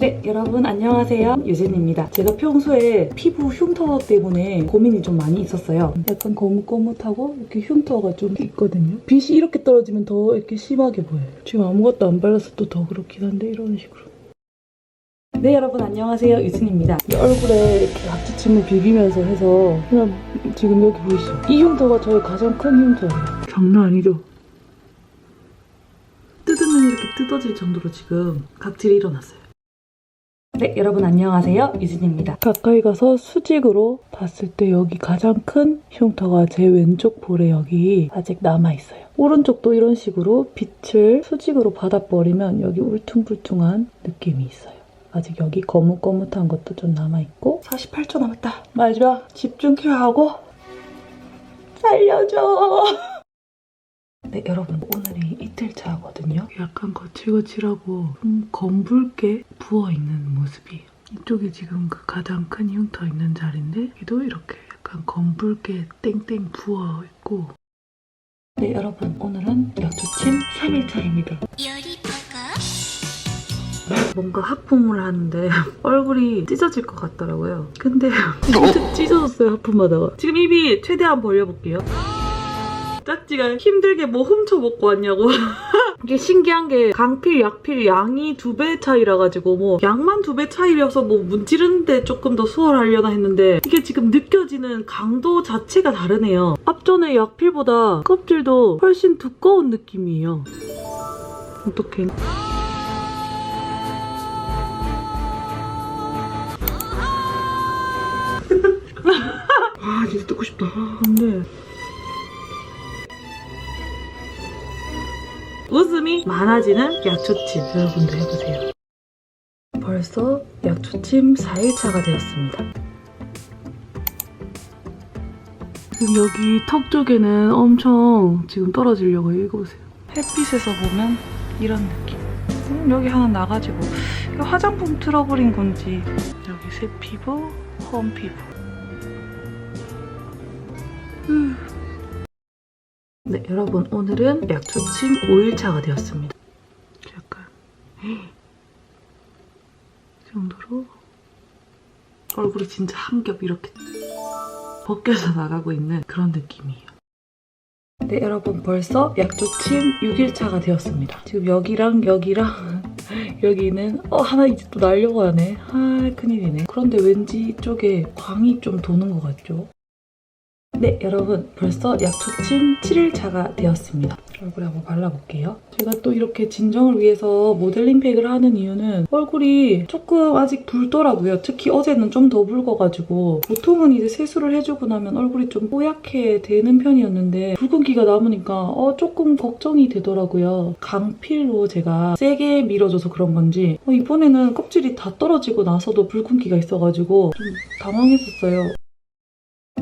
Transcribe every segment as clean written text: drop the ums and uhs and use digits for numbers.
네, 여러분 안녕하세요. 유진입니다. 제가 평소에 피부 흉터 때문에 고민이 좀 많이 있었어요. 약간 거뭇거뭇하고 이렇게 흉터가 좀 있거든요. 빛이 이렇게 떨어지면 더 이렇게 심하게 보여요. 지금 아무것도 안 발라서 또 더 그렇긴 한데 이런 식으로. 네, 여러분 안녕하세요. 유진입니다. 얼굴에 이렇게 앞치침을 비비면서 해서 그냥 지금 여기 보이시죠? 이 흉터가 저의 가장 큰 흉터예요. 장난 아니죠? 뜯으면 이렇게 뜯어질 정도로 지금 각질이 일어났어요. 네, 여러분 안녕하세요. 유진입니다. 가까이 가서 수직으로 봤을 때 여기 가장 큰 흉터가 제 왼쪽 볼에 여기 아직 남아있어요. 오른쪽도 이런 식으로 빛을 수직으로 받아버리면 여기 울퉁불퉁한 느낌이 있어요. 아직 여기 거뭇거뭇한 것도 좀 남아있고 48초 남았다. 마지막 집중 큐하고 살려줘. 네, 여러분 오늘이 이틀차거든요. 약간 거칠거칠하고 좀 검붉게 부어있는 모습이에요. 이쪽이 지금 그 가장 큰 흉터 있는 자리인데 여기도 이렇게 약간 검붉게 땡땡 부어있고. 네, 여러분 오늘은 약초침 3일차입니다. 뭔가 하품을 하는데 얼굴이 찢어질 것 같더라고요. 근데 진짜 찢어졌어요, 하품하다가. 지금 입이 최대한 벌려볼게요. 짝지가 힘들게 뭐 훔쳐먹고 왔냐고. 이게 신기한 게 강필, 약필 양이 2배 차이라 가지고 뭐 양만 2배 차이여서 뭐 문지르는데 조금 더 수월하려나 했는데 이게 지금 느껴지는 강도 자체가 다르네요. 앞전에 약필보다 껍질도 훨씬 두꺼운 느낌이에요. 어떡해. 아, 진짜 뜯고 싶다. 근데 웃음이 많아지는 약초침 여러분도 해보세요. 벌써 약초침 4일차가 되었습니다. 지금 여기 턱 쪽에는 엄청 지금 떨어지려고 해요. 이거 보세요. 햇빛에서 보면 이런 느낌. 여기 하나 나가지고 이거 화장품 틀어버린 건지 여기 새 피부, 험 피부. 네, 여러분 오늘은 약초침 5일차가 되었습니다. 약간 이 정도로 얼굴이 진짜 한 겹 이렇게 벗겨져 나가고 있는 그런 느낌이에요. 네, 여러분 벌써 약초침 6일차가 되었습니다. 지금 여기랑 여기는 하나 이제 또 날려고 하네. 아, 큰일이네. 그런데 왠지 이쪽에 광이 좀 도는 것 같죠? 네, 여러분 벌써 약초침 7일차가 되었습니다. 얼굴에 한번 발라볼게요. 제가 또 이렇게 진정을 위해서 모델링 팩을 하는 이유는 얼굴이 조금 아직 붉더라고요. 특히 어제는 좀 더 붉어가지고 보통은 이제 세수를 해주고 나면 얼굴이 좀 뽀얗게 되는 편이었는데 붉은기가 남으니까 조금 걱정이 되더라고요. 강필로 제가 세게 밀어줘서 그런 건지 이번에는 껍질이 다 떨어지고 나서도 붉은기가 있어가지고 좀 당황했었어요.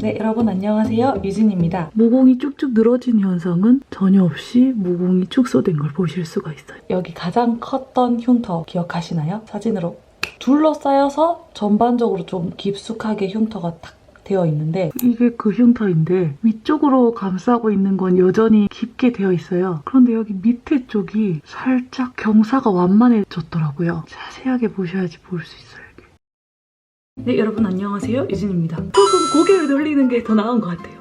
네, 여러분 안녕하세요. 유진입니다. 모공이 쭉쭉 늘어진 현상은 전혀 없이 모공이 축소된 걸 보실 수가 있어요. 여기 가장 컸던 흉터 기억하시나요? 사진으로 둘러싸여서 전반적으로 좀 깊숙하게 흉터가 딱 되어 있는데 이게 그 흉터인데 위쪽으로 감싸고 있는 건 여전히 깊게 되어 있어요. 그런데 여기 밑에 쪽이 살짝 경사가 완만해졌더라고요. 자세하게 보셔야지 볼 수 있어요. 네, 여러분 안녕하세요. 유진입니다. 조금 고개를 돌리는 게 더 나은 것 같아요.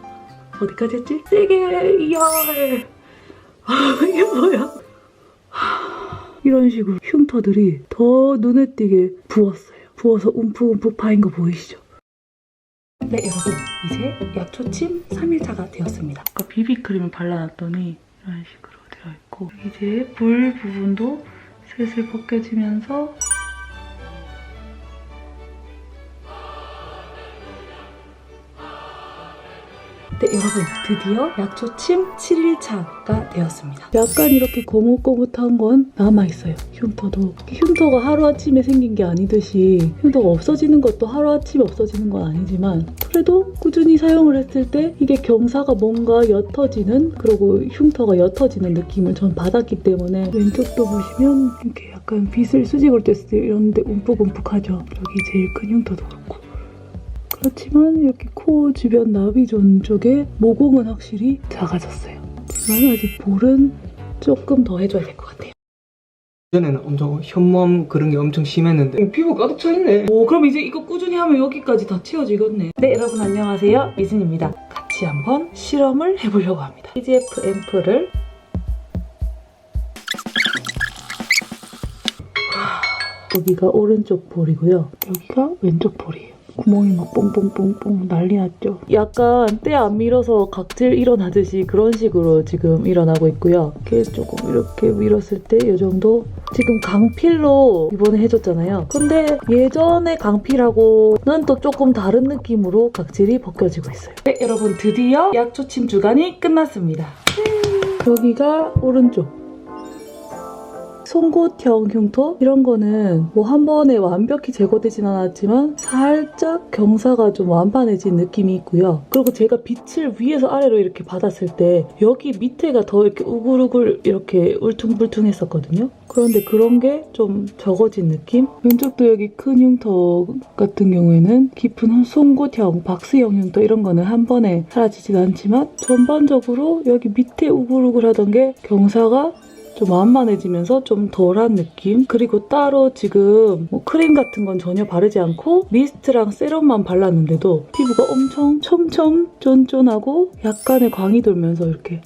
어디까지 했지? 세게 열! 이게 뭐야? 이런 식으로 흉터들이 더 눈에 띄게 부었어요. 부어서 움푹움푹 파인 거 보이시죠? 네, 여러분 이제 약초침 3일차가 되었습니다. 아까 비비크림을 발라놨더니 이런 식으로 되어 있고 이제 볼 부분도 슬슬 벗겨지면서 네, 여러분 드디어 약초침 7일차가 되었습니다. 약간 이렇게 거뭇거뭇한 건 남아있어요. 흉터가 하루아침에 생긴 게 아니듯이 흉터가 없어지는 것도 하루아침에 없어지는 건 아니지만 그래도 꾸준히 사용을 했을 때 이게 경사가 뭔가 옅어지는 그리고 흉터가 옅어지는 느낌을 전 받았기 때문에 왼쪽도 보시면 이렇게 약간 빗을 수직으로 뗐을 때 이런 데 움푹움푹하죠. 여기 제일 큰 흉터도 그렇고 그렇지만 이렇게 코 주변 나비존 쪽에 모공은 확실히 작아졌어요. 하지만 아직 볼은 조금 더 해줘야 될 것 같아요. 전에는 엄청 현무암 그런 게 엄청 심했는데 피부 가득 차 있네. 오, 그럼 이제 이거 꾸준히 하면 여기까지 다 채워지겠네. 네, 여러분 안녕하세요. 미진입니다. 같이 한번 실험을 해보려고 합니다. PGF 앰플을 여기가 오른쪽 볼이고요. 여기가 왼쪽 볼이에요. 구멍이 막 뽕뽕뽕뽕 난리 났죠. 약간 때 안 밀어서 각질 일어나듯이 그런 식으로 지금 일어나고 있고요. 이렇게 조금 이렇게 밀었을 때 이 정도. 지금 강필로 이번에 해줬잖아요. 근데 예전에 강필하고는 또 조금 다른 느낌으로 각질이 벗겨지고 있어요. 네, 여러분 드디어 약초침 주간이 끝났습니다. 여기가 오른쪽. 송곳형 흉터? 이런 거는 뭐 한 번에 완벽히 제거되진 않았지만 살짝 경사가 좀 완판해진 느낌이 있고요. 그리고 제가 빛을 위에서 아래로 이렇게 받았을 때 여기 밑에가 더 이렇게 우글우글 이렇게 울퉁불퉁했었거든요. 그런데 그런 게 좀 적어진 느낌? 왼쪽도 여기 큰 흉터 같은 경우에는 깊은 송곳형, 박스형 흉터 이런 거는 한 번에 사라지진 않지만 전반적으로 여기 밑에 우글우글하던 게 경사가 좀 완만해지면서 좀 덜한 느낌? 그리고 따로 지금 뭐 크림 같은 건 전혀 바르지 않고 미스트랑 세럼만 발랐는데도 피부가 엄청 촘촘 쫀쫀하고 약간의 광이 돌면서 이렇게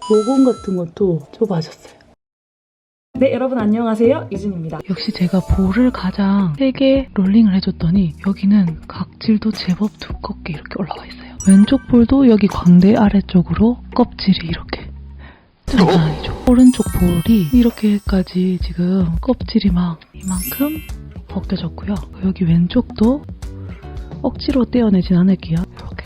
모공 같은 것도 좁아졌어요. 네, 여러분 안녕하세요. 유진입니다. 역시 제가 볼을 가장 세게 롤링을 해줬더니 여기는 각질도 제법 두껍게 이렇게 올라와 있어요. 왼쪽 볼도 여기 광대 아래쪽으로 껍질이 이렇게 장난 아니죠. 오른쪽 볼이 이렇게까지 지금 껍질이 막 이만큼 벗겨졌고요. 여기 왼쪽도 억지로 떼어내진 않을게요. 이렇게.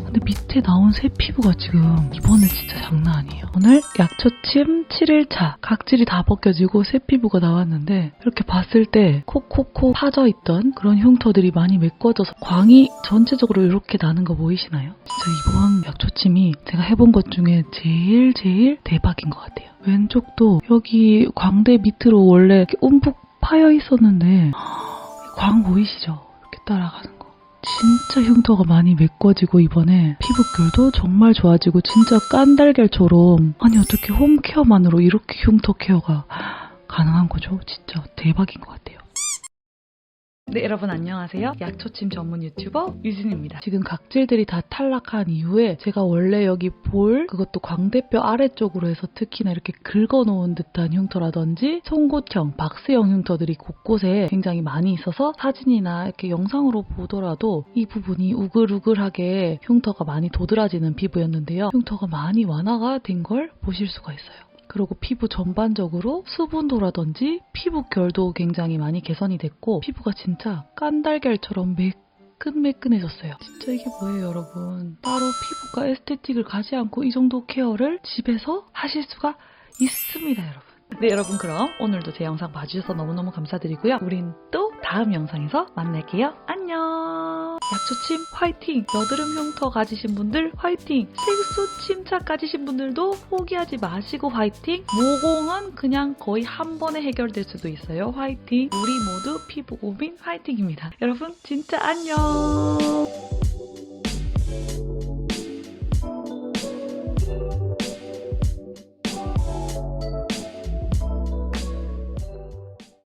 근데 밑에 나온 새 피부가 지금 이번에 진짜 장난 아니에요. 오늘 약초침 7일차 각질이 다 벗겨지고 새 피부가 나왔는데 이렇게 봤을 때 콕콕콕 파져있던 그런 흉터들이 많이 메꿔져서 광이 전체적으로 이렇게 나는 거 보이시나요? 진짜 이번 약초침이 제가 해본 것 중에 제일 대박인 것 같아요. 왼쪽도 여기 광대 밑으로 원래 이렇게 움푹 파여 있었는데 광 보이시죠? 이렇게 따라가는 거. 진짜 흉터가 많이 메꿔지고 이번에 피부결도 정말 좋아지고 진짜 깐달걀처럼 아니 어떻게 홈케어만으로 이렇게 흉터 케어가 가능한 거죠? 진짜 대박인 것 같아요. 네, 여러분 안녕하세요. 약초침 전문 유튜버 유진입니다. 지금 각질들이 다 탈락한 이후에 제가 원래 여기 볼, 그것도 광대뼈 아래쪽으로 해서 특히나 이렇게 긁어놓은 듯한 흉터라든지 송곳형, 박스형 흉터들이 곳곳에 굉장히 많이 있어서 사진이나 이렇게 영상으로 보더라도 이 부분이 우글우글하게 흉터가 많이 도드라지는 피부였는데요. 흉터가 많이 완화가 된 걸 보실 수가 있어요. 그리고 피부 전반적으로 수분도라든지 피부결도 굉장히 많이 개선이 됐고 피부가 진짜 깐달걀처럼 매끈매끈해졌어요. 진짜 이게 뭐예요, 여러분? 따로 피부과 에스테틱을 가지 않고 이 정도 케어를 집에서 하실 수가 있습니다, 여러분. 네, 여러분 그럼 오늘도 제 영상 봐주셔서 너무너무 감사드리고요. 우린 또 다음 영상에서 만날게요. 안녕! 약초침 화이팅! 여드름 흉터 가지신 분들 화이팅! 색소 침착 가지신 분들도 포기하지 마시고 화이팅! 모공은 그냥 거의 한 번에 해결될 수도 있어요. 화이팅! 우리 모두 피부 고민 화이팅입니다. 여러분 진짜 안녕!